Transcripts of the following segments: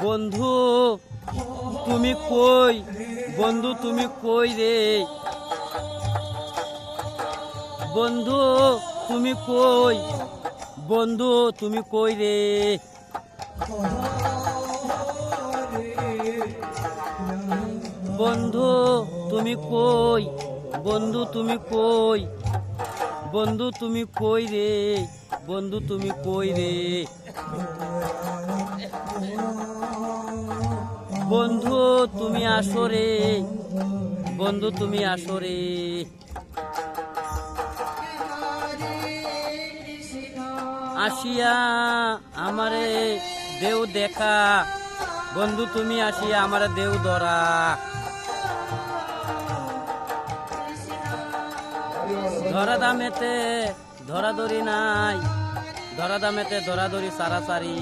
বন্ধু তুমি কই, বন্ধু তুমি কই রে, বন্ধু তুমি কই, বন্ধু তুমি কই রে, বন্ধু তুমি কই, বন্ধু তুমি কই, বন্ধু তুমি কই রে, বন্ধু তুমি কই রে, বন্ধু তুমি আসো রে, বন্ধু তুমি আসো রে, আসিয়া আমারে দেও দেখা, বন্ধু তুমি আসিয়া আমারে দেও ধরা, ধরা দামেতে ধরাধরি নাই, ধরা দামেতে ধরাধরি সারাসারি,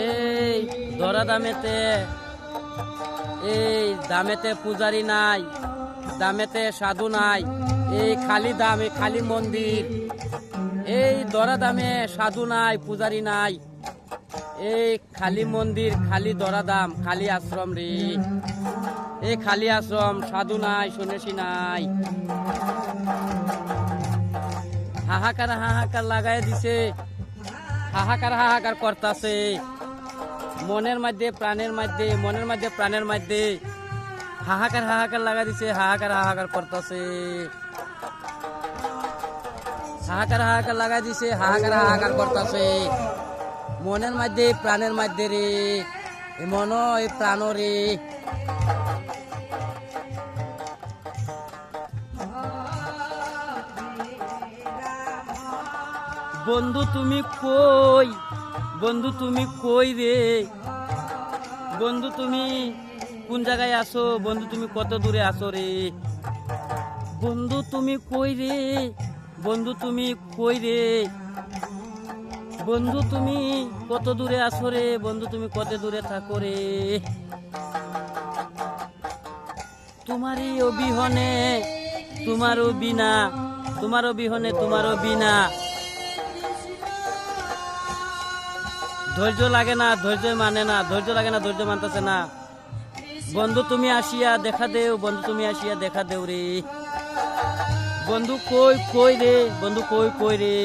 এই ধরা দামেতে, এই দামেতে পূজারি নাই, দামেতে সাধু নাই, এই খালি দামে খালি মন্দির, এই দরা দামে সাধু নাই পূজারি নাই, এই খালি মন্দির খালি দরা দাম খালি আশ্রম রে, এই খালি আশ্রম সাধু নাই সন্ন্যাসী নাই, হাহাকার হাহাকার লাগাই দিছে, হাহাকার হাহাকার করতাছে মনের মধ্যে প্রাণের মধ্যে, মনের মধ্যে প্রাণের মধ্যে হাহাকার হাহাকার লাগা দিছে, হাহাকার হাহাকার করতেছে, হাহাকার হাহাকার লাগা দিছে, হাহাকার হাহাকার করতেছে মনের মধ্যে প্রাণের মধ্যে রে, মন এই প্রাণ রে, বন্ধু তুমি কই, বন্ধু তুমি কই রে, বন্ধু তুমি কোন জায়গায় আসো, বন্ধু তুমি কত দূরে আসো রে, বন্ধু তুমি কই রে, বন্ধু তুমি কই রে, বন্ধু তুমি কত দূরে আসো রে, বন্ধু তুমি কত দূরে থাকো রে, তোমারই অবিহনে তোমারও বিনা, তোমারও বিহনে তোমারও বিনা, ধৈর্য লাগে না, ধৈর্য মানে না, ধৈর্য লাগে না, ধৈর্য মানতেছে না, বন্ধু তুমি আসিয়া দেখা দেও, বন্ধু তুমি আসিয়া দেখা দেও রে, বন্ধু কই কই রে, বন্ধু কই কই রে।